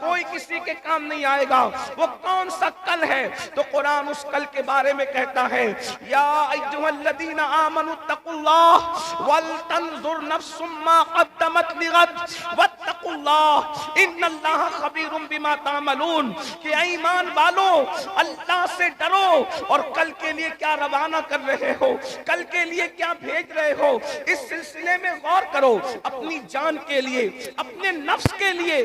کوئی کسی کے کام نہیں آئے گا۔ وہ کون سا کل ہے؟ تو قرآن اس کل کے بارے میں کہتا ہے یا ایھا الذین آمنوا اتقوا اللہ ولتنظر نفس ما قدمت لغد واتقوا اللہ ان اللہ خبیر بما تعملون، کہ اے ایمان والو اللہ سے ڈرو اور کل کے لیے کیا روانہ کر رہے ہو، کل کے لیے کیا بھیج رہے ہو، اس سلسلے میں غور کرو۔ اپنی جان کے لیے، اپنے نفس کے لیے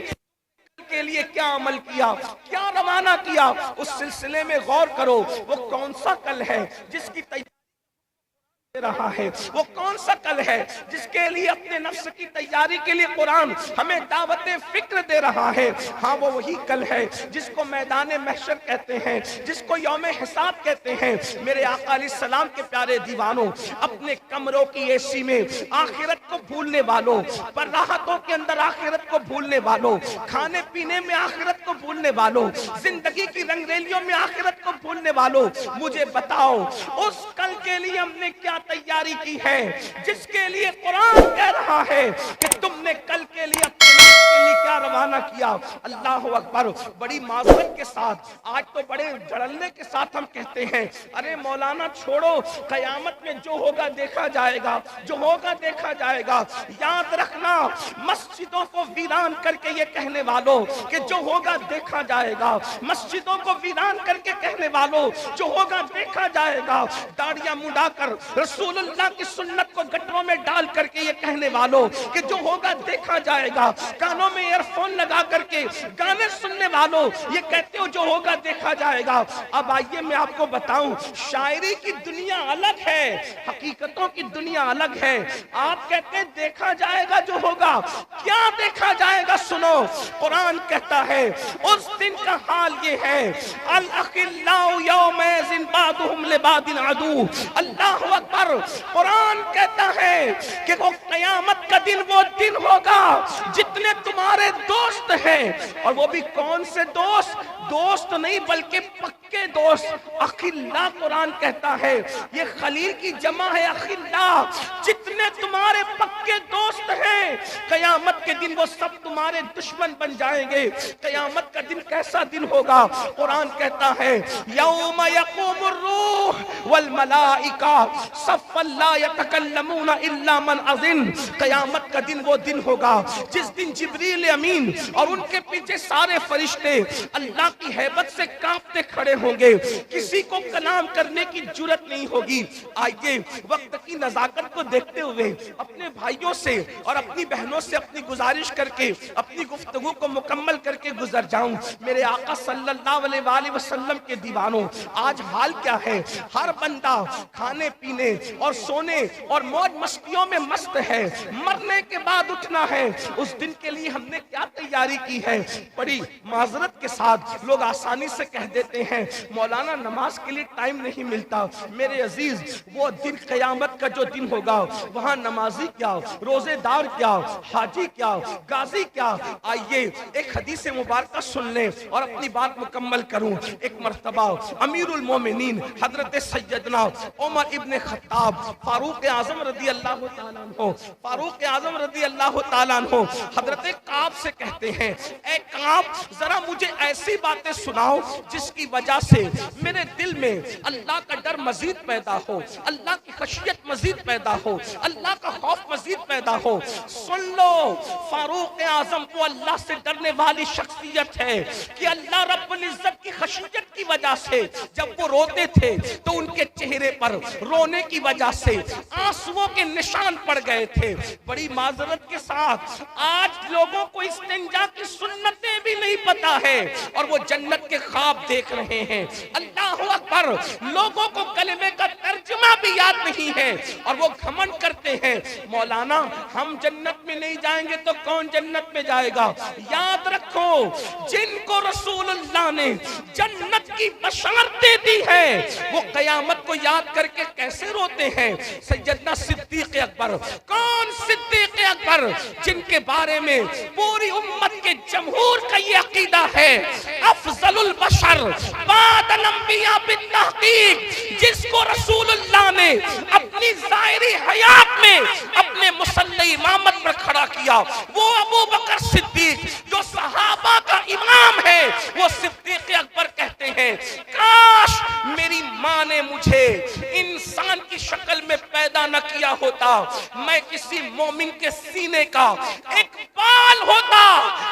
کیا عمل کیا، کیا روانہ کیا، اس سلسلے میں غور کرو۔ وہ کون سا کل ہے جس کی تیاری رہا ہے، وہ کون سا کل ہے جس کے لیے اپنے نفس کی تیاری کے لیے قرآن ہمیں دعوت فکر دے رہا ہے؟ ہاں وہ وہی کل ہے جس کو میدان محشر کہتے ہیں، جس کو یوم حساب کہتے ہیں۔ میرے آقا علیہ السلام کے پیارے دیوانوں، اپنے کمروں کی اے سی میں آخرت کو بھولنے والوں، پر راحتوں کے اندر آخرت کو بھولنے والوں، کھانے پینے میں آخرت کو بھولنے والوں، زندگی کی رنگریلیوں میں آخرت کو بھولنے والوں، مجھے بتاؤ اس کل کے لیے ہم نے کیا تیاری کی ہے جس کے لیے قرآن کہہ رہا ہے کہ تم نے کل کے لیے اپنے نفس کے لیے کیا روانہ کیا؟ اللہ اکبر۔ بڑی معذرت کے ساتھ، آج تو بڑے جھڑلنے کے ساتھ ہم کہتے ہیں ارے مولانا چھوڑو، قیامت میں جو ہوگا دیکھا جائے گا، جو ہوگا دیکھا جائے گا۔ یاد رکھنا، مسجدوں کو ویران کر کے یہ کہنے والوں کہ جو ہوگا دیکھا جائے گا، مسجدوں کو ویران کر کے کہنے والوں جو ہوگا دیکھا جائے گا، داڑیاں مڈا کر رسول اللہ کی سنت کو گٹروں میں ڈال کر کے یہ کہنے والوں کہ جو ہوگا دیکھا جائے گا، کانوں میں ایئر فون لگا کر کے گانے سننے والوں یہ کہتے ہو جو ہوگا دیکھا جائے گا۔ اب آئیے میں آپ کو بتاؤں، شاعری کی دنیا الگ ہے، حقیقتوں کی دنیا الگ ہے۔ آپ کہتے ہیں دیکھا جائے گا جو ہوگا، کیا دیکھا جائے گا؟ سنو، قرآن کہتا ہے اس دن کا حال یہ ہے الاخلاء یومئذ بعضهم لبعض عدو۔ اللہ اکبر۔ قرآن کہتا ہے کہ وہ قیامت کا دن وہ دن ہوگا جتنے تمہارے دوست ہیں، اور وہ بھی کون سے دوست؟ دوست نہیں بلکہ پکے دوست، اخلاء قرآن کہتا ہے۔ یہ خلیل کی جمع ہے اخلاء۔ جتنے تمہارے پکے دوست ہیں قیامت کے دن وہ سب تمہارے دشمن بن جائیں گے۔ قیامت کا دن کیسا دن ہوگا؟ قرآن کہتا ہے یوم یقوم الروح والملائکہ صفا لا یتکلمون الا من اذن۔ قیامت کا دن وہ دن ہوگا جس دن جبریل امین اور ان کے پیچھے سارے فرشتے اللہ کی ہیبت سے کانپتے کھڑے ہوں گے، کسی کو کلام کرنے کی جرت نہیں ہوگی۔ آئیے وقت کی نزاکت کو دیکھتے ہوئے اپنے بھائیوں سے اور اپنی بہنوں سے اپنی گزارش کر کے اپنی گفتگو کو مکمل کر کے گزر جاؤں۔ میرے آقا صلی اللہ علیہ وآلہ وسلم کے دیوانوں، آج حال کیا ہے؟ ہر بندہ کھانے پینے اور سونے اور موج مستیوں میں مست ہے، مرنے کے بعد اٹھنا ہے۔ اس دن کے لیے ہم نے کیا تیاری کی ہے؟ بڑی معذرت کے ساتھ لوگ آسانی سے کہہ دیتے ہیں مولانا نماز کے لیے ٹائم نہیں ملتا۔ میرے عزیز، وہ دن قیامت کا جو دن ہوگا وہاں نمازی کیا، روزے دار کیا، حاجی کیا، غازی کیا؟ آئیے ایک حدیث مبارکہ سن لیں اور اپنی بات مکمل کروں۔ ایک مرتبہ امیر المومنین حضرت سیدنا عمر ابن خطاب فاروق اعظم رضی اللہ تعالیٰ عنہ، فاروق اعظم رضی اللہ تعالیٰ عنہ حضرت کعب سے کہتے ہیں اے کعب ذرا مجھے ایسی باتیں سناؤ جس کی وجہ سے میرے دل میں اللہ کا ڈر مزید پیدا ہو، اللہ کی خشیت مزید پیدا ہو، اللہ کا خوف مزید پیدا ہو۔ سن لو، فاروق اعظم وہ اللہ سے ڈرنے والی شخصیت ہے کہ اللہ رب العزت کی خشیت کی وجہ سے جب وہ روتے تھے تو ان کے چہرے پر رونے کی وجہ سے آنسوؤں کے نشان پڑ گئے تھے۔ بڑی معذرت کے ساتھ آج لوگوں کو استنجا کی سنتیں بھی نہیں پتا ہے اور وہ جنت کے خواب دیکھ رہے ہیں۔ اللہ اکبر۔ لوگوں کو کلمے کا ترجمہ بھی یاد نہیں ہے اور وہ گھمنڈ کرتے ہیں مولانا ہم جنت میں نہیں جائیں گے تو کون جنت میں جائے گا؟ یاد رکھو جن کو رسول اللہ نے جنت کی بشارتیں دی ہے وہ قیامت کو یاد کر کے کیسے روتے ہیں؟ سیدنا صدیق اکبر۔ کون صدیق اکبر؟ جن کے بارے میں پوری امت کے جمہور کا یہ عقیدہ ہے افضل البشر بعد الانبیاء بالتحقیق، جس کو رسول اللہ نے اپنی ظاہری حیات میں اپنے مصلی امامت پر کھڑا کیا، وہ ابو بکر صدیق جو صحابہ ہے وہ صدیق اکبر کہتے ہیں کاش میری ماں نے مجھے انسان کی شکل میں پیدا نہ کیا ہوتا، میں کسی مومن کے سینے کا ایک بال ہوتا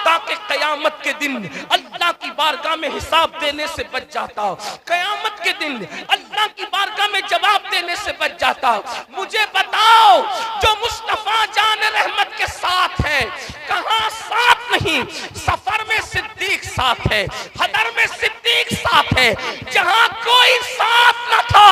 تاکہ قیامت کے دن اللہ کی بارگاہ میں حساب دینے سے بچ جاتا، قیامت کے دن اللہ کی بارگاہ میں جواب دینے سے بچ جاتا۔ مجھے بتاؤ جو مصطفیٰ جان رحمت کے ساتھ ہے کہاں ساتھ نہیں؟ سفر میں صدیق ساتھ ہے، حضر میں صدیق ساتھ ہے، جہاں کوئی ساتھ نہ تھا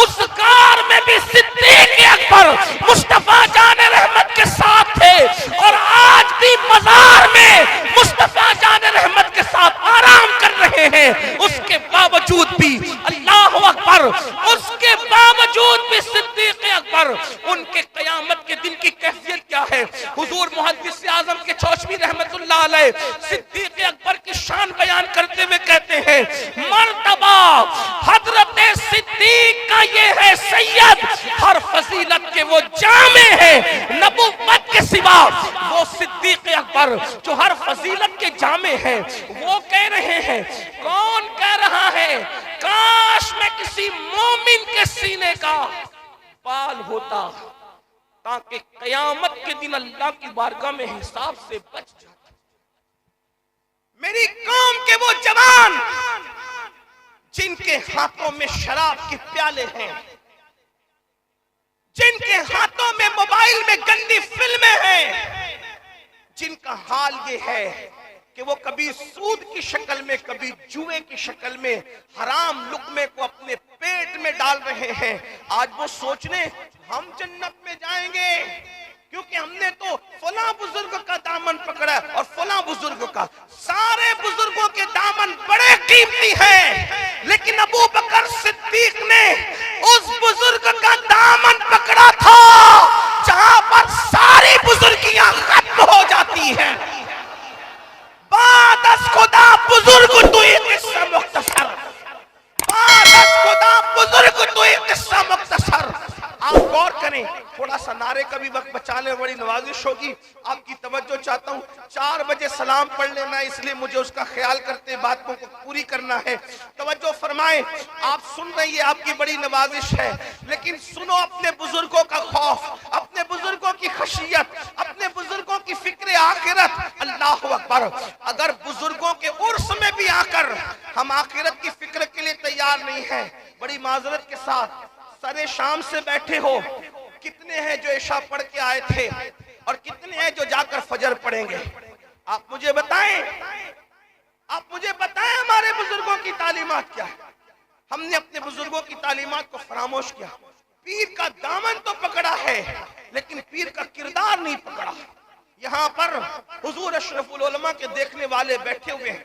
اس کار میں بھی صدیق اکبر مصطفیٰ جان رحمت کے ساتھ تھے، اور آج بھی مزار میں مصطفیٰ جان رحمت کے ساتھ آرام کر رہے ہیں۔ اس کے باوجود بھی اللہ اکبر، اس کے باوجود بھی صدیق اکبر، ان کے قیامت کے دن کی کیفیت کیا ہے؟ حضور محدث اعظم کے چوشوی رحمت اللہ علیہ صدیق اکبر کی شان بیان کرتے ہوئے کہتے ہیں مرتبہ حضرت صدیق کا یہ ہے سید، ہر فضیلت کے وہ جامع ہے، نبوت کے سوا وہ صدیق اکبر جو ہر فضیلت کے جامع ہے۔ وہ کہہ رہے ہیں، کون کہہ رہا ہے کاش میں کسی مومن کے سینے کا بال ہوتا تاکہ قیامت کے دن اللہ کی بارگاہ میں حساب سے بچ جاتا۔ میری قوم کے وہ جوان جن کے ہاتھوں میں شراب کے پیالے ہیں، جن کے ہاتھوں میں موبائل میں گندی فلمیں ہیں، جن کا حال یہ ہے کہ وہ کبھی سود کی شکل میں کبھی جوئے کی شکل میں حرام لقمے کو اپنے پیٹ میں ڈال رہے ہیں، آج وہ سوچنے ہم جنت میں جائیں گے کیونکہ ہم نے تو فلاں بزرگ کا دامن پکڑا ہے اور فلاں بزرگ کا۔ سارے بزرگوں کے دامن بڑے قیمتی ہیں، لیکن ابو بکر صدیق نے اس بزرگ کا دامن پکڑا تھا جہاں پر ساری بزرگیاں ختم ہو جاتی ہیں۔ بعد از خدا بزرگ تو ایک قصہ مختصر، بعد از خدا بزرگ تو ایک قصہ مختصر۔ آپ غور کریں، تھوڑا سا نعرے کا بھی وقت بچانے میں بڑی نوازش ہوگی، آپ کی توجہ چاہتا ہوں۔ 4 بجے سلام پڑھ لینا، اس لیے مجھے اس کا خیال کرتے باتوں کو پوری کرنا ہے۔ توجہ فرمائیں، آپ سن رہی ہے، آپ کی بڑی نوازش ہے، لیکن سنو اپنے بزرگوں کا خوف، اپنے بزرگوں کی خشیت، اپنے بزرگوں کی فکر آخرت۔ اللہ اکبر، اگر بزرگوں کے عرس میں بھی آ کر ہم آخرت کی فکر کے لیے تیار نہیں ہیں، بڑی معذرت کے ساتھ سرے شام سے بیٹھے ہو، کتنے ہیں جو عشاء پڑھ کے آئے تھے اور کتنے ہیں جو جا کر فجر پڑھیں گے؟ آپ مجھے بتائیں، آپ مجھے بتائیں ہمارے بزرگوں کی تعلیمات کیا ہے؟ ہم نے اپنے بزرگوں کی تعلیمات کو فراموش کیا، پیر کا دامن تو پکڑا ہے لیکن پیر کا کردار نہیں پکڑا۔ یہاں پر حضور اشرف العلماء کے دیکھنے والے بیٹھے ہوئے ہیں،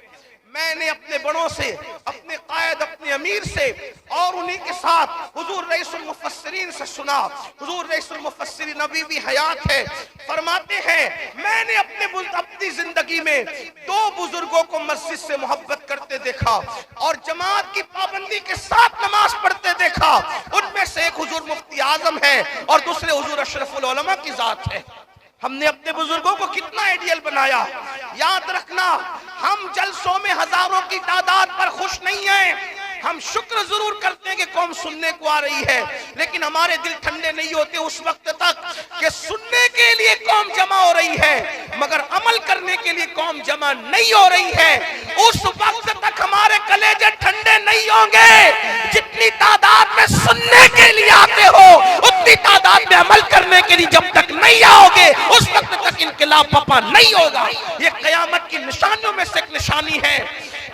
میں نے اپنے بڑوں سے، اپنے قائد، اپنے امیر سے اور انہی کے ساتھ حضور رئیس المفسرین سے سنا۔ حضور رئیس المفسرین نبی بھی حیات ہے، فرماتے ہیں میں نے اپنی زندگی میں 2 بزرگوں کو مسجد سے محبت کرتے دیکھا اور جماعت کی پابندی کے ساتھ نماز پڑھتے دیکھا۔ ان میں سے ایک حضور مفتی اعظم ہے اور دوسرے حضور اشرف العلماء کی ذات ہے۔ ہم نے اپنے بزرگوں کو کتنا آئیڈیل بنایا۔ یاد رکھنا، ہم جلسوں میں ہزاروں کی تعداد پر خوش نہیں ہیں، ہم شکر ضرور کرتے ہیں کہ قوم سننے کو آ رہی ہے، لیکن ہمارے دل ٹھنڈے نہیں ہوتے اس وقت تک کہ سننے کے لیے قوم جمع ہو رہی ہے مگر عمل کرنے کے لیے قوم جمع نہیں ہو رہی ہے۔ اس وقت تک ہمارے کلیجے ٹھنڈے نہیں ہوں گے جتنی تعداد میں سننے کے لیے آتے ہو، اتنی تعداد میں عمل کرنے کے لیے جب تک نہیں آؤ گے اس وقت تک انقلاب پپا نہیں ہوگا۔ یہ قیامت کی نشانیوں میں سے ایک نشانی ہے،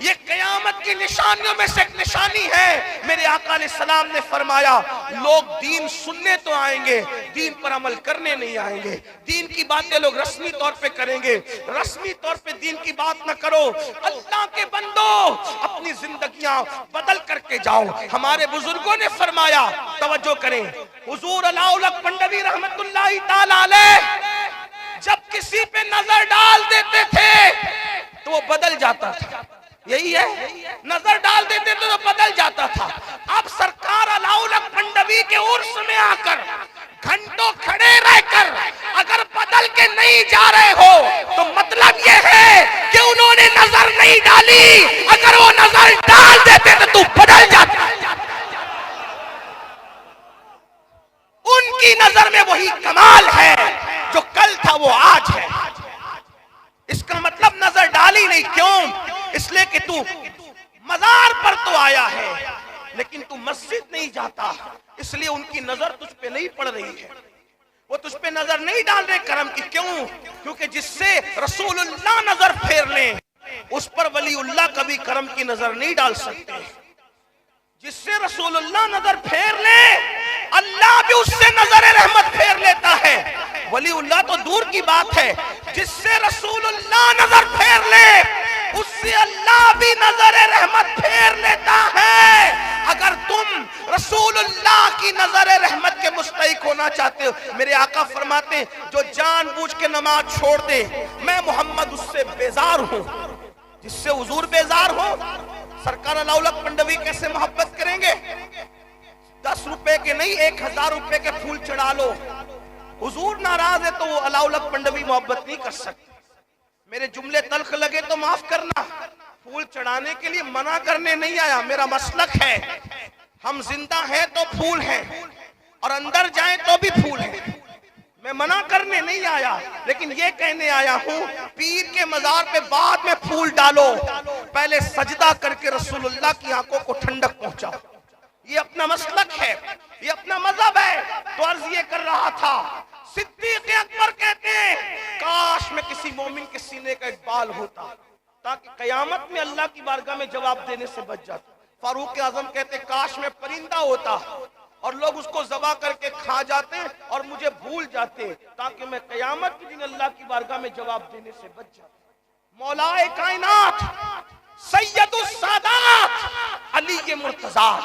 یہ قیامت کی نشانیوں میں سے ایک نشانی ہے۔ میرے آقا علیہ السلام نے فرمایا لوگ دین سننے تو آئیں گے، دین پر عمل کرنے نہیں آئیں گے۔ دین کی باتیں لوگ رسمی طور پہ کریں گے، رسمی طور پہ دین کی بات نہ کرو۔ اللہ کے بندو اپنی زندگیاں بدل کر کے جاؤ۔ ہمارے بزرگوں نے فرمایا، توجہ کریں، حضور علاؤلک پنڈوی رحمت اللہ تعالیٰ علیہ جب کسی پہ نظر ڈال دیتے تھے تو وہ بدل جاتا تھا۔ یہی ہے، نظر ڈال دیتے تھے تو بدل جاتا تھا۔ اب سرکار علاؤلک پنڈوی کے عرس میں آ کر گھنٹوں کھڑے رہ کر اگر بدل کے نہیں جا رہے ہو تو مطلب یہ ہے کہ کہ انہوں نے نظر نہیں ڈالی، اگر وہ نظر ڈال دیتے تو بدل جاتا۔ ان کی نظر میں وہی کمال ہے جو کل تھا وہ آج ہے۔ اس کا مطلب نظر ڈالی نہیں، کیوں؟ اس لیے کہ تو مزار پر تو آیا ہے لیکن تو مسجد نہیں جاتا، اس لیے ان کی نظر تجھ پہ نہیں پڑ رہی ہے، وہ تجھ پہ نظر نہیں ڈال رہے کرم کی۔ کیوں؟ کیونکہ جس سے رسول اللہ نظر پھیر لیں اس پر ولی اللہ کبھی کرم کی نظر نہیں ڈال سکتے۔ جس سے رسول اللہ نظر پھیر لے اللہ بھی اس سے نظر رحمت پھیر لیتا ہے۔ ولی اللہ تو دور کی بات ہے، جس سے رسول اللہ نظر پھیر لے اس سے اللہ بھی نظر رحمت پھیر لیتا ہے۔ اگر تم رسول اللہ کی نظر رحمت کے مستحق ہونا چاہتے ہو، میرے آقا فرماتے ہیں جو جان بوجھ کے نماز چھوڑ دے میں محمد اس سے بیزار ہوں۔ جس سے حضور بیزار ہو سرکار علاؤلق پنڈوی کیسے محبت کریں گے؟ 10 روپے کے نہیں 1000 روپے کے پھول چڑھا لو، حضور ناراض ہے تو وہ علاؤلق پنڈوی محبت نہیں کر سکتے۔ میرے جملے تلخ لگے تو معاف کرنا، پھول چڑھانے کے لیے منع کرنے نہیں آیا، میرا مسلک ہے ہم زندہ ہیں تو پھول ہیں اور اندر جائیں تو بھی پھول ہیں، میں منع کرنے نہیں آیا، لیکن یہ کہنے آیا ہوں پیر کے مزار پہ بعد میں پھول ڈالو، پہلے سجدہ کر کے رسول اللہ کی آنکھوں کو ٹھنڈک پہنچاؤ۔ یہ اپنا مسلک ہے، یہ اپنا مذہب ہے۔ تو عرض یہ کر رہا تھا صدیق اکبر کہتے ہیں کاش میں کسی مومن کے سینے کا ایک بال ہوتا تاکہ قیامت میں اللہ کی بارگاہ میں جواب دینے سے بچ جاتا۔ فاروق اعظم کہتے کاش میں پرندہ ہوتا اور لوگ اس کو ذبح کر کے کھا جاتے اور مجھے بھول جاتے تاکہ میں قیامت کے دن اللہ کی بارگاہ میں جواب دینے سے بچ جاتا۔ مولا کائنات سید السادات علی مرتضیٰ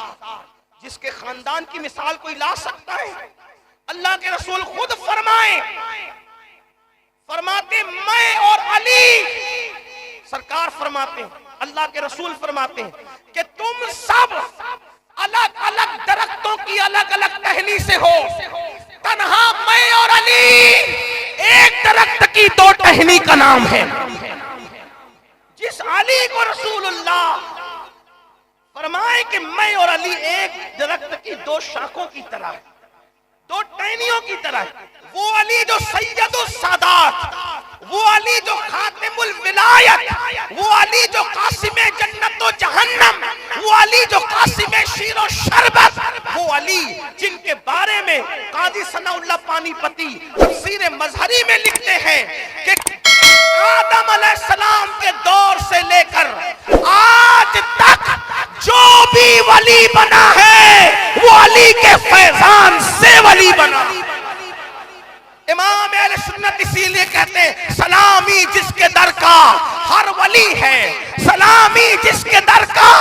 جس کے خاندان کی مثال کوئی لا سکتا ہے؟ اللہ کے رسول خود فرماتے میں اور علی، سرکار فرماتے ہیں اللہ کے رسول فرماتے ہیں کہ تم سب الگ الگ درختوں کی الگ الگ ٹہنی سے ہو، تنہا میں اور علی ایک درخت کی 2 ٹہنی کا نام ہے۔ جس علی کو رسول اللہ فرمائے کہ میں اور علی ایک درخت کی 2 شاخوں کی طرح ہے، 2 ٹہنیوں کی طرح ہے، وہ علی جو سید السادات، وہ علی جو خاتم الولایت، وہ علی جو قاسم جنت و جہنم، وہ علی جو قاسم شیر و شربت، وہ علی جن کے بارے میں قاضی ثناء اللہ پانی پتی تفسیر مظہری میں لکھتے ہیں کہ آدم علیہ السلام کے دور سے لے کر آج تک جو بھی ولی بنا ہے وہ علی کے فیضان سے ولی بنا۔ امام اہل سنت اسی لیے کہتے ہیں سلامی جس کے در کا ہر ولی ہے، سلامی جس کے در کا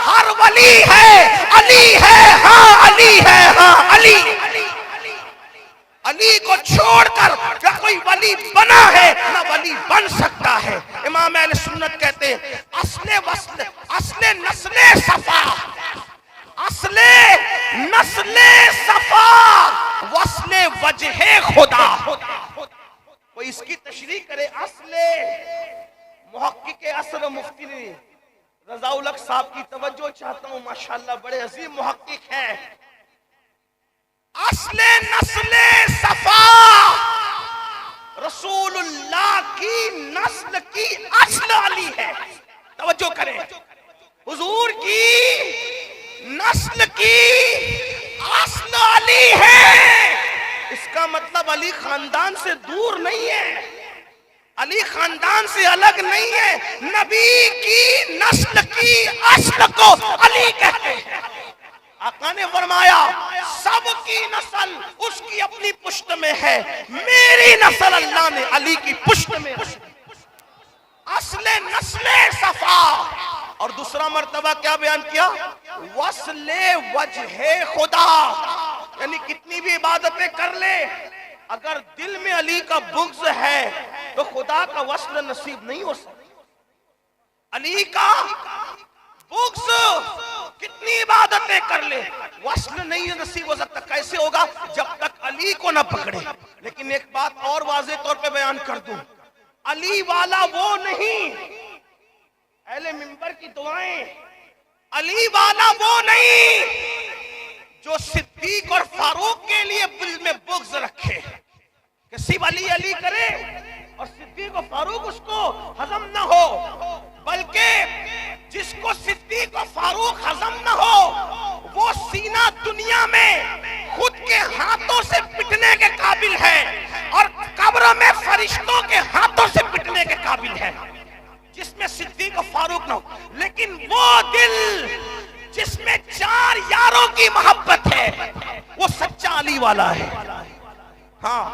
ہر ولی ہے، علی ہے ہاں علی ہے ہاں علی۔ علی کو چھوڑ کر نہ کوئی ولی بنا ہے نہ ولی بن سکتا ہے۔ امام اہل سنت کہتے ہیں اصل نسل صفا، اصل نسل صفا وصل وجہ خدا۔ کوئی اس کی تشریح کرے؟ اصل محقق اصل مفتی رضا الحق صاحب کی توجہ چاہتا ہوں، ماشاءاللہ بڑے عظیم محقق ہیں۔ اصل نسل صفا رسول اللہ کی نسل کی اصل علی ہے، توجہ کریں، حضور کی نسل کی اصل علی ہے۔ اس کا مطلب علی خاندان سے دور نہیں ہے، علی خاندان سے الگ نہیں ہے، نبی کی نسل کی اصل کو علی کہتے ہیں۔ آقا نے فرمایا سب کی نسل اس کی اپنی پشت میں ہے، میری نسل اللہ نے علی کی پشت میں ہے۔ اصل نسل صفا، اور دوسرا مرتبہ کیا بیان کیا؟ وصل وجہ خدا، یعنی کتنی بھی عبادتیں کر لے اگر دل میں علی کا بغض ہے تو خدا کا وصل نصیب نہیں ہو سکتا۔ علی کا بغض کتنی عبادتیں کر لے وصل نہیں نصیب ہو سکتا۔ کیسے ہوگا؟ جب تک علی کو نہ پکڑے۔ لیکن ایک بات اور واضح طور پہ بیان کر دوں، علی والا وہ نہیں اہل منبر کی دعائیں، علی والا وہ نہیں جو صدیق اور فاروق کے لیے دل میں بغض رکھے کہ صرف علی علی کرے اور صدیق و فاروق اس کو ہضم نہ ہو، بلکہ جس کو صدیق و فاروق ہضم نہ ہو وہ سینہ دنیا میں خود کے ہاتھوں سے پٹنے کے قابل ہے اور قبر میں فرشتوں کے ہاتھوں سے پٹنے کے قابل ہے، جس میں صدیق و فاروق نہ ہو۔ لیکن وہ دل جس میں چار یاروں کی محبت ہے وہ سچا علی والا ہے۔ ہاں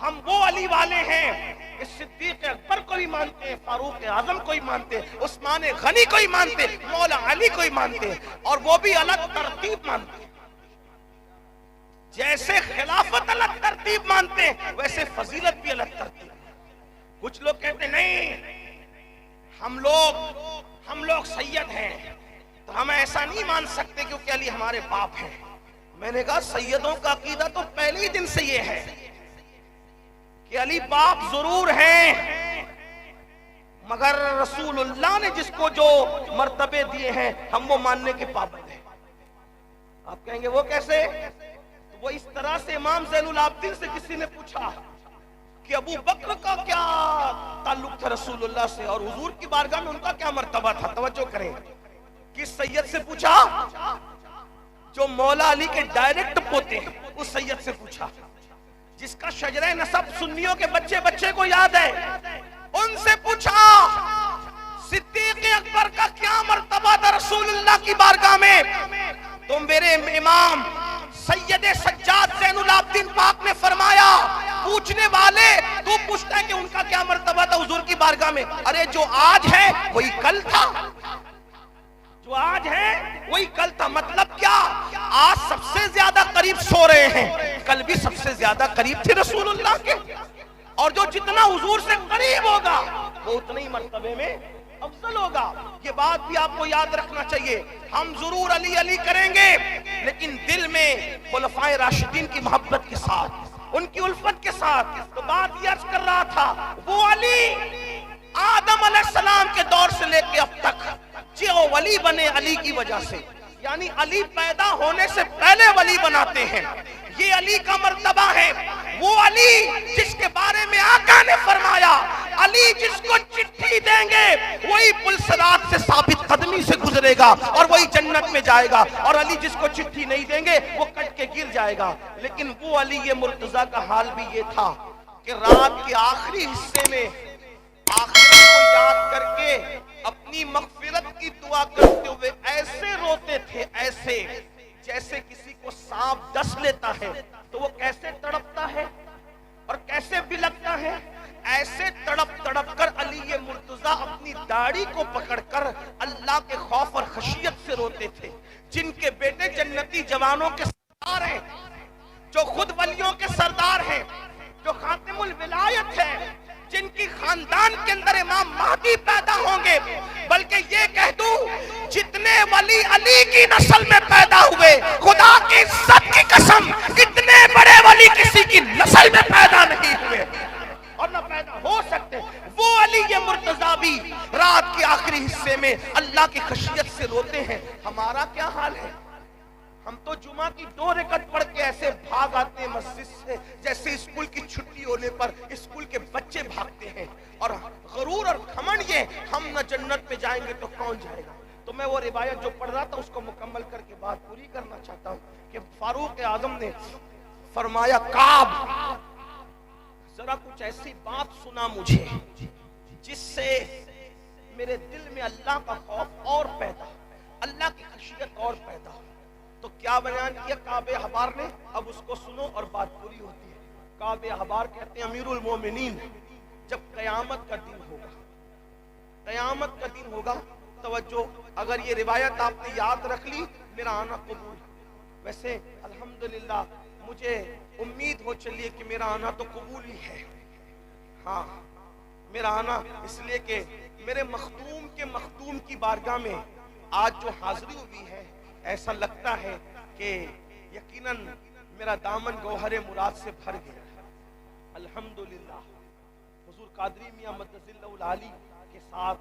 ہم وہ علی والے ہیں کہ صدیق اکبر کو بھی مانتے ہیں، فاروق اعظم کو ہی مانتے ہیں، عثمان غنی کو ہی مانتے ہیں، مولا علی کو ہی مانتے ہیں، اور وہ بھی الگ ترتیب مانتے ہیں۔ جیسے خلافت الگ ترتیب مانتے ہیں ویسے فضیلت بھی الگ ترتیب۔ کچھ لوگ کہتے ہیں نہیں ہم لوگ سید ہیں تو ہم ایسا نہیں مان سکتے کیونکہ علی ہمارے باپ ہیں۔ میں نے کہا سیدوں کا عقیدہ تو پہلے ہی دن سے یہ ہے کہ علی باپ ضرور ہیں مگر رسول اللہ نے جس کو جو مرتبے دیے ہیں ہم وہ ماننے کے پابند ہیں۔ آپ کہیں گے وہ کیسے؟ تو وہ اس طرح سے امام زین العابدین سے کسی نے پوچھا کہ ابو بکر کا کیا تعلق تھا رسول اللہ سے اور حضور کی بارگاہ میں ان کا کیا مرتبہ تھا؟ توجہ کریں، کس سید سے پوچھا؟ جو مولا علی کے ڈائریکٹ پوتے ہیں اس سید سے پوچھا، جس کا شجرہ نسب سنیوں کے بچے بچے کو یاد ہے، ان سے پوچھا صدیق اکبر کا کیا مرتبہ تھا رسول اللہ کی بارگاہ میں؟ تو میرے امام سید سجاد زین العابدین پاک نے فرمایا پوچھنے والے تو پوچھتا ہے کہ ان کا کیا مرتبہ تھا حضور کی بارگاہ میں؟ ارے جو آج ہے وہی کل تھا، جو آج ہے وہی کل تھا۔ مطلب کیا؟ آج سب سے زیادہ قریب سو رہے ہیں، کل بھی سب سے زیادہ قریب تھے رسول اللہ کے، اور جو جتنا حضور سے قریب ہوگا وہ اتنے ہی مرتبے میں افضل ہوگا۔ یہ بات بھی آپ کو یاد رکھنا چاہیے۔ ہم ضرور علی علی کریں گے لیکن دل میں خلفائے راشدین کی محبت کے ساتھ، ان کی الفت کے ساتھ۔ تو بات یہ عرض کر رہا تھا وہ علی آدم علیہ السلام کے دور سے لے کے اب تک جو ولی بنے علی کی وجہ سے، یعنی علی پیدا ہونے سے پہلے ولی بناتے ہیں، یہ علی کا مرتبہ ہے۔ وہ علی جس کے بارے میں آقا نے فرمایا علی جس کو چٹھی دیں گے وہی پل صراط سے ثابت قدمی سے گزرے گا اور وہی جنت میں جائے گا، اور علی جس کو چٹھی نہیں دیں گے وہ کٹ کے گر جائے گا۔ لیکن وہ علی یہ مرتضیٰ کا حال بھی یہ تھا کہ رات کے آخری حصے میں آخرت کو یاد کر کے اپنی مغفرت کی دعا کرتے ہوئے ایسے روتے تھے، ایسے جیسے کسی کو سانپ ڈس لیتا ہے تو وہ کیسے تڑپتا ہے اور کیسے بلکتا ہے، ایسے تڑپ تڑپ کر علی یہ مرتضیٰ اپنی داڑھی کو پکڑ کر اللہ کے خوف اور خشیت سے روتے تھے۔ جن کے بیٹے جنتی جوانوں کے سردار ہیں، جو خود ولیوں کے سردار ہیں، جو خاتم الولایت ہے، جن کی خاندان کے اندر امام مہدی پیدا ہوں گے، بلکہ یہ کہہ دوں جتنے ولی علی کی نسل میں پیدا ہوئے خدا کی عزت کی قسم کتنے بڑے ولی کسی کی نسل میں پیدا نہیں ہوئے اور نہ پیدا ہو سکتے۔ وہ علی یہ مرتضیٰ بھی رات کے آخری حصے میں اللہ کی خشیت سے روتے ہیں۔ ہمارا کیا حال ہے؟ ہم تو جمعہ کی 2 رکعت پڑھ کے ایسے بھاگ آتے ہیں مسجد سے جیسے اسکول کی چھٹی ہونے پر اسکول کے بچے بھاگتے ہیں، اور غرور اور گھمنڈ یہ ہم نہ جنت میں جائیں گے تو کون جائے گا۔ تو میں وہ روایت جو پڑھ رہا تھا اس کو مکمل کر کے بات پوری کرنا چاہتا ہوں کہ فاروق اعظم نے فرمایا کعب ذرا کچھ ایسی بات سنا مجھے جس سے میرے دل میں اللہ کا خوف اور پیدا، اللہ کی خشیت اور پیدا۔ تو کیا بیان کیا کعب احبار نے؟ اب اس کو سنو اور بات پوری ہوتی ہے۔ کعب احبار کہتے ہیں امیر المومنین جب قیامت کا دن ہوگا، قیامت کا دن ہوگا، توجہ اگر یہ روایت آپ نے یاد رکھ لی میرا آنا قبول۔ ویسے الحمدللہ مجھے امید ہو چلیے کہ میرا آنا تو قبول ہی ہے۔ ہاں میرا آنا اس لیے کہ میرے مخدوم کے مخدوم کی بارگاہ میں آج جو حاضری ہوئی ہے ایسا لگتا ہے کہ یقیناً میرا دامن گوہر مراد سے بھر گیا۔ الحمدللہ حضور قادری میاں مدظ اللہ العالی کے ساتھ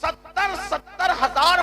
70,000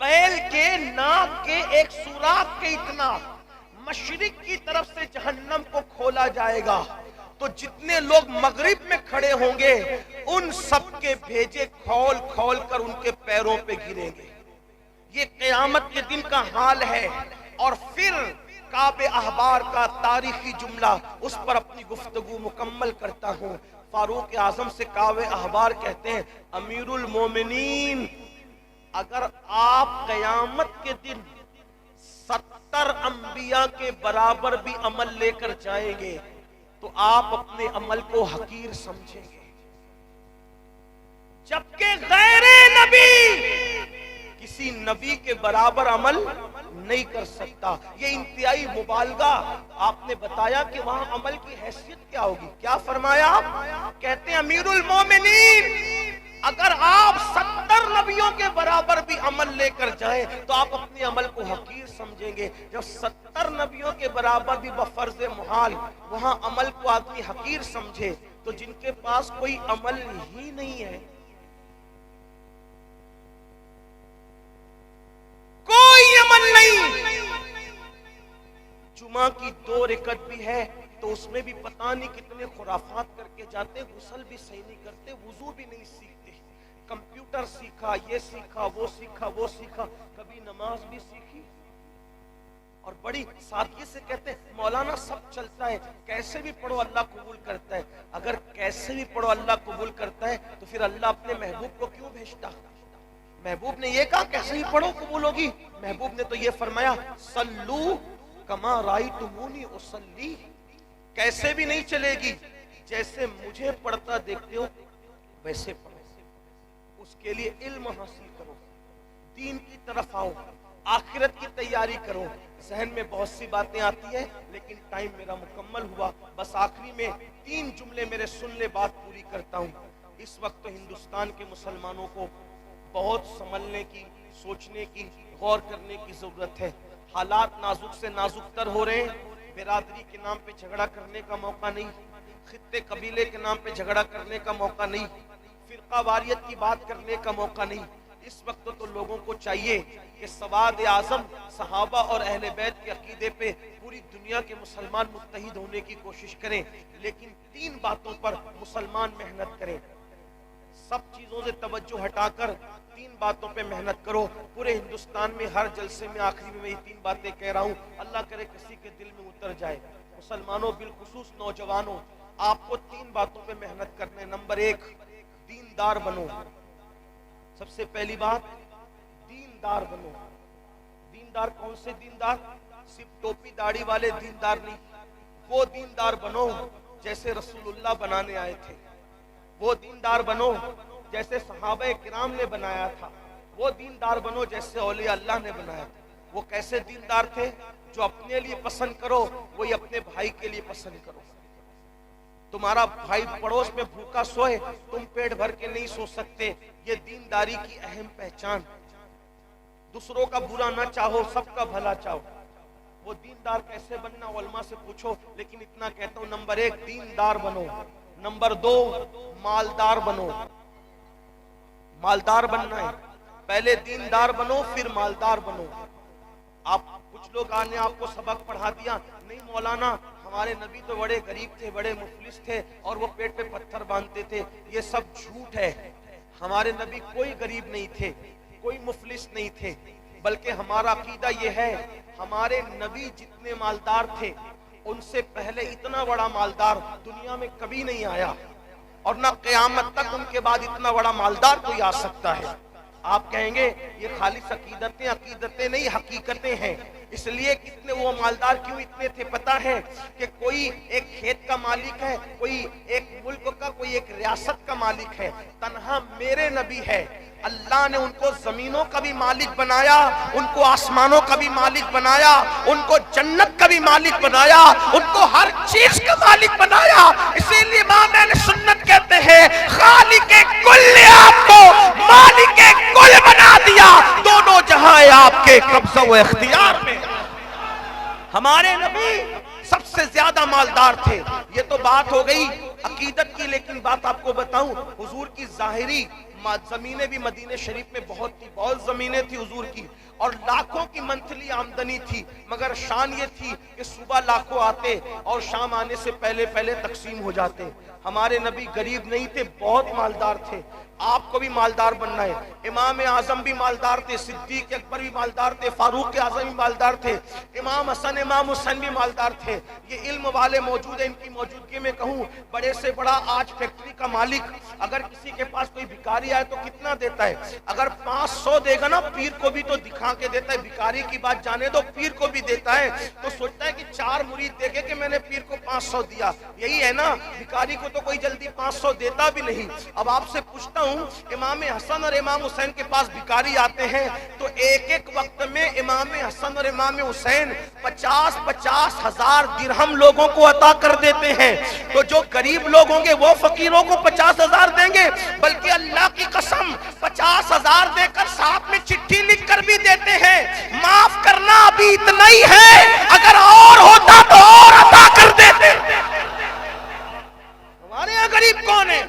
بیل کے ناک کے ایک سوراخ کے اتنا مشرق کی طرف سے جہنم کو کھولا جائے گا تو جتنے لوگ مغرب میں کھڑے ہوں گے ان سب کے بھیجے کھول کھول کر ان کے پیروں پہ گریں گے. یہ قیامت کے دن کا حال ہے. اور پھر کعب احبار کا تاریخی جملہ، اس پر اپنی گفتگو مکمل کرتا ہوں. فاروق اعظم سے کعب احبار کہتے ہیں امیر المومنین، اگر آپ قیامت کے دن 70 انبیاء کے برابر بھی عمل لے کر جائیں گے تو آپ اپنے عمل کو حقیر سمجھیں گے، جبکہ غیر نبی کسی نبی کے برابر عمل نہیں کر سکتا. یہ انتہائی مبالغہ. آپ نے بتایا کہ وہاں عمل کی حیثیت کیا ہوگی. کیا فرمایا آپ؟ کہتے ہیں امیر المومنین، اگر آپ 70 نبیوں کے برابر بھی عمل لے کر جائیں تو آپ اپنے عمل کو حقیر سمجھیں گے. جب 70 نبیوں کے برابر بھی بفرض محال وہاں عمل کو آدمی حقیر سمجھے تو جن کے پاس کوئی عمل ہی نہیں ہے، کوئی عمل نہیں، جمعہ کی 2 رکعت بھی ہے تو اس میں بھی پتہ نہیں کتنے خرافات کر کے جاتے، غسل بھی صحیح نہیں کرتے، وضو بھی نہیں سیکھتے، کمپیوٹر سیکھا، یہ سیکھا، وہ سیکھا، وہ سیکھا، کبھی نماز بھی سیکھی. اور بڑی سادگی سے کہتے ہیں مولانا سب چلتا ہے، کیسے بھی پڑھو اللہ قبول کرتا ہے. اگر کیسے بھی پڑھو اللہ قبول کرتا ہے تو پھر اللہ اپنے محبوب کو کیوں بھیجتا؟ محبوب نے یہ کہا کیسے ہی پڑھو قبول ہوگی. محبوب نے تو یہ فرمایا صلو کما رأیتمونی اصلی، کیسے بھی نہیں چلے گی، جیسے مجھے پڑھتا دیکھتے ہو ویسے پڑھو. اس کے لیے علم حاصل کرو، دین کی طرف آؤ، آخرت کی تیاری کرو. ذہن میں بہت سی باتیں آتی ہیں لیکن ٹائم میرا مکمل ہوا. بس آخری میں 3 جملے میرے سن لے، بات پوری کرتا ہوں. اس وقت تو ہندوستان کے مسلمانوں کو بہت سنبھلنے کی، سوچنے کی، غور کرنے کی ضرورت ہے. حالات نازک سے نازک تر ہو رہے ہیں. برادری کے نام پہ جھگڑا کرنے کا موقع نہیں، خطے قبیلے کے نام پہ جھگڑا کرنے کا موقع نہیں، فرقہ واریت کی بات کرنے کا موقع نہیں. اس وقت تو لوگوں کو چاہیے کہ سواد اعظم صحابہ اور اہل بیت کے عقیدے پہ پوری دنیا کے مسلمان متحد ہونے کی کوشش کریں، لیکن 3 باتوں پر مسلمان محنت کریں. سب چیزوں سے توجہ ہٹا کر 3 باتوں پہ محنت کرو. پورے ہندوستان میں ہر جلسے میں آخری میں یہ 3 باتیں کہہ رہا ہوں، اللہ کرے کسی کے دل میں اتر جائے. مسلمانوں بالخصوص نوجوانوں، آپ کو 3 باتوں پہ محنت کرنا ہے. نمبر 1، دیندار بنو. سب سے پہلی بات دیندار بنو. دیندار کون سے دیندار؟ صرف ٹوپی داڑھی والے دیندار نہیں، وہ دیندار بنو جیسے رسول اللہ بنانے آئے تھے. وہ دیندار بنو جیسے صحابہ کرام نے بنایا تھا. وہ دیندار بنو جیسے اولیاء اللہ نے بنایا تھا. وہ کیسے دیندار تھے؟ جو اپنے لیے پسند کرو وہی اپنے بھائی کے لیے پسند کرو. تمہارا بھائی پڑوس میں بھوکا سوئے، تم پیٹ بھر کے نہیں سو سکتے. یہ دینداری کی اہم پہچان. دوسروں کا برا نہ چاہو، سب کا بھلا چاہو. وہ دیندار کیسے بننا علماء سے پوچھو، لیکن اتنا کہتا ہوں نمبر 1 دیندار بنو. نمبر 2 مالدار بنو. مالدار بننا ہے، پہلے دیندار بنو پھر مالدار بنو. آپ کچھ لوگ آنے آپ کو سبق پڑھا دیا، نہیں مولانا ہمارے نبی تو بڑے غریب تھے، بڑے مفلس تھے اور وہ پیٹ پہ پتھر باندھتے تھے. یہ سب جھوٹ ہے. ہمارے نبی کوئی غریب نہیں تھے، کوئی مفلس نہیں تھے، بلکہ ہمارا عقیدہ یہ ہے ہمارے نبی جتنے مالدار تھے ان سے پہلے اتنا بڑا مالدار دنیا میں کبھی نہیں آیا، اور نہ قیامت تک ان کے بعد اتنا بڑا مالدار کوئی آ سکتا ہے. آپ کہیں گے یہ خالص عقیدتیں نہیں، حقیقتیں ہیں. اس لیے کتنے وہ مالدار کیوں اتنے تھے پتہ ہے؟ کہ کوئی ایک کھیت کا مالک ہے، کوئی ایک ملک کا، کوئی ایک ریاست کا مالک ہے. تنہا میرے نبی ہے، اللہ نے ان کو زمینوں کا بھی مالک بنایا، ان کو آسمانوں کا بھی مالک بنایا، ان کو جنت کا بھی مالک بنایا، ان کو ہر چیز کا مالک بنایا. اسی لیے امام اہل سنت کہتے ہیں خالق کل نے آپ کو مالک کل بنا دیا، دونوں جہاں آپ کے قبضہ و اختیار میں. ہمارے نبی سب سے زیادہ مالدار تھے. یہ تو بات ہو گئی عقیدت کی، لیکن بات آپ کو بتاؤں حضور کی ظاہری زمینیں بھی مدینہ شریف میں بہت تھی، بہت زمینیں تھی حضور کی، اور لاکھوں کی منتھلی آمدنی تھی، مگر شان یہ تھی کہ صبح لاکھوں آتے اور شام آنے سے پہلے پہلے تقسیم ہو جاتے۔ ہمارے نبی غریب نہیں تھے، بہت مالدار تھے۔ آپ کو بھی مالدار بننا ہے۔ امام اعظم بھی مالدار تھے، صدیق اکبر بھی مالدار تھے، فاروق اعظم بھی مالدار تھے، امام حسن امام حسین بھی مالدار تھے۔ یہ علم والے موجود ہیں، ان کی موجودگی میں کہوں بڑے سے بڑا آج فیکٹری کا مالک اگر کسی کے پاس کوئی بھکاری آئے تو کتنا دیتا ہے؟ اگر 500 دے گا نا پیر کو بھی تو دکھا کے دیتا ہے، بھکاری کی بات جانے دو، پیر کو بھی دیتا ہے، تو سوچتا ہے کہ 4 مرید دیکھے کہ میں نے پیر کو 500 دیا۔ یہی ہے نا، بھکاری کو تو کوئی جلدی 500 دیتا بھی نہیں۔ اب آپ سے پوچھتا ہوں، امام حسن اور امام حسین کے پاس بھکاری آتے ہیں تو ایک ایک وقت میں امام حسن اور امام حسین 50-50 ہزار درہم لوگوں کو عطا کر دیتے ہیں۔ تو جو غریب لوگ ہوں گے وہ فقیروں کو 50 ہزار دیں گے، بلکہ اللہ کی قسم 50 ہزار دے کر ساتھ میں چٹھی لکھ کر بھی دیتے ہیں، معاف کرنا ابھی اتنا ہی ہے، اگر اور ہوتا تو اور عطا کر دیتے۔ ہمارے یہاں غریب کون ہے؟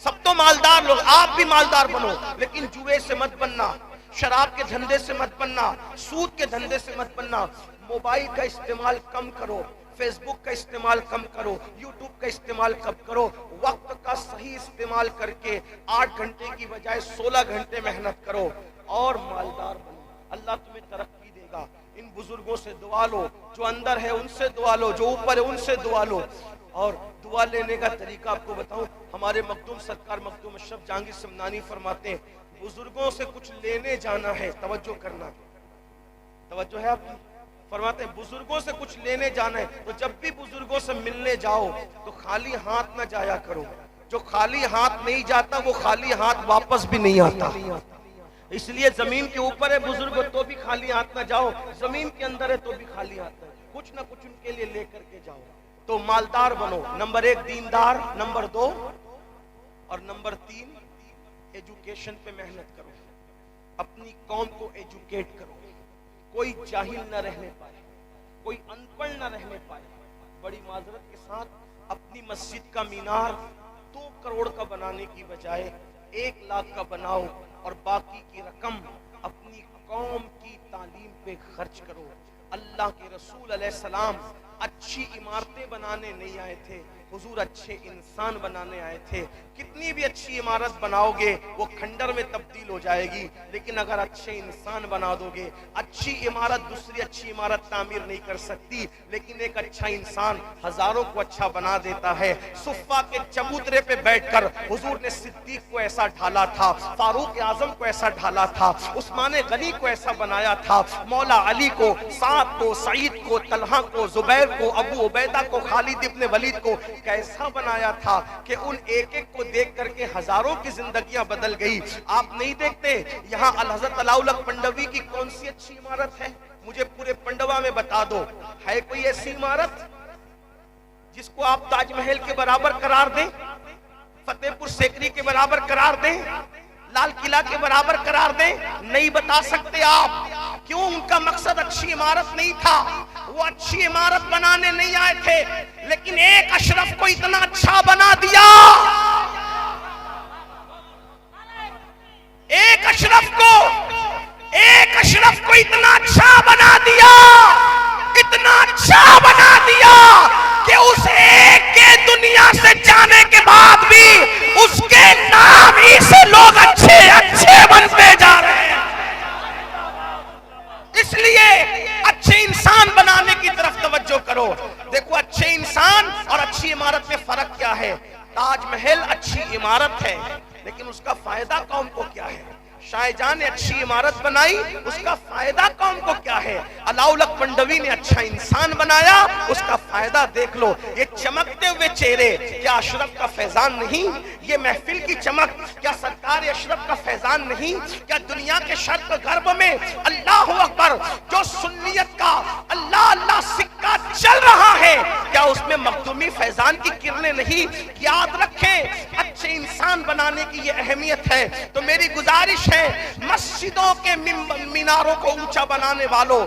سب تو مالدار لوگ۔ آپ بھی مالدار بنو، لیکن جوئے سے مت بننا، شراب کے دھندے سے مت بننا، سود کے دھندے سے مت بننا۔ موبائل کا استعمال کم کرو، فیس بک کا استعمال کم کرو، یوٹیوب کا استعمال کم کرو، وقت کا صحیح استعمال کر کے 8 گھنٹے کی بجائے 16 گھنٹے محنت کرو اور مالدار بنو۔ اللہ تمہیں ترقی دے گا۔ ان بزرگوں سے دعا لو، جو اندر ہے ان سے دعا لو، جو اوپر ہے ان سے دعا لو۔ اور دعا لینے کا طریقہ آپ کو بتاؤں، ہمارے مخدوم سرکار مخدوم اشرف جہانگیر سمنانی فرماتے ہیں بزرگوں سے کچھ لینے جانا ہے، توجہ کرنا، توجہ ہے آپ کی؟ فرماتے ہیں بزرگوں سے کچھ لینے جانا ہے تو جب بھی بزرگوں سے ملنے جاؤ تو خالی ہاتھ نہ جایا کرو۔ جو خالی ہاتھ نہیں جاتا وہ خالی ہاتھ واپس بھی نہیں آتا۔ اس لیے زمین کے اوپر ہے بزرگ تو بھی خالی ہاتھ نہ جاؤ، زمین کے اندر ہے تو بھی خالی ہاتھ نہ جاؤ، کچھ نہ کچھ ان کے لیے لے کر کے جاؤ۔ تو مالدار بنو، نمبر 1 دیندار، نمبر 2 اور نمبر 3 ایجوکیشن پہ محنت کرو، اپنی قوم کو ایجوکیٹ کرو، کوئی جاہل نہ رہنے پائے، کوئی ان پڑھ نہ رہنے پائے۔ بڑی معذرت کے ساتھ اپنی مسجد کا مینار 2 کروڑ کا بنانے کی بجائے 1 لاکھ کا بناؤ اور باقی کی رقم اپنی قوم کی تعلیم پہ خرچ کرو۔ اللہ کے رسول علیہ السلام اچھی عمارتیں بنانے نہیں آئے تھے، حضور اچھے انسان بنانے آئے تھے۔ کتنی بھی اچھی عمارت بناؤ گے وہ کھنڈر میں تبدیل ہو جائے گی، لیکن اگر اچھے انسان بنا دو گے، اچھی عمارت دوسری اچھی عمارت تعمیر نہیں کر سکتی، لیکن ایک اچھا انسان ہزاروں کو اچھا بنا دیتا ہے۔ صفہ کے چبوترے پہ بیٹھ کر حضور نے صدیق کو ایسا ڈھالا تھا، فاروق اعظم کو ایسا ڈھالا تھا، عثمان غنی کو ایسا بنایا تھا، مولا علی کو، سعد کو، سعید کو، طلحہ کو، زبیر کو، ابو عبیدہ کو، خالد ابن ولید کو کیسا بنایا تھا کہ ان ایک ایک کو دیکھ کر کے ہزاروں کی زندگیاں بدل گئی۔ آپ نہیں دیکھتے یہاں الحضرت علاؤلک پنڈوی کی کون سی اچھی عمارت ہے؟ مجھے پورے پنڈوا میں بتا دو، ہے کوئی ایسی عمارت جس کو آپ تاج محل کے برابر قرار دیں، فتح پور سیکری کے برابر قرار دیں، لال قلعہ کے برابر قرار دیں؟ نہیں بتا سکتے آپ۔ کیوں؟ ان کا مقصد اچھی عمارت نہیں تھا، وہ اچھی عمارت بنانے نہیں آئے تھے، لیکن ایک اشرف کو اتنا اچھا بنا دیا، ایک اشرف کو اتنا اچھا بنا دیا، اتنا اچھا بنا دیا کہ اس ایک کے دنیا سے جانے کے بعد بھی اس کے نام ہی سے لوگ اچھے اچھے بنتے جا رہے ہیں۔ اس لیے اچھے انسان بنانے کی طرف توجہ کرو۔ دیکھو اچھے انسان اور اچھی عمارت میں فرق کیا ہے؟ تاج محل اچھی عمارت ہے، لیکن اس کا فائدہ قوم کو کیا ہے؟ شاہ جہاں نے اچھی عمارت بنائی، اس کا فائدہ قوم کو کیا ہے؟ علاؤلک پنڈوی نے اچھا انسان بنایا، اس کا فائدہ دیکھ لو۔ یہ چمکتے ہوئے چہرے کیا اشرف کا فیضان نہیں؟ یہ محفل کی چمک کیا سرکار اشرف کا فیضان نہیں؟ کیا دنیا کے شرق غرب میں اللہ اکبر جو سنیت کا اللہ اللہ سکہ چل رہا ہے، کیا اس میں مخدومی فیضان کی کرنیں نہیں؟ یاد رکھیں اچھے انسان بنانے کی یہ اہمیت ہے۔ تو میری گزارش ہے مسجدوں کے میناروں کو اونچا بنانے والوں،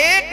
1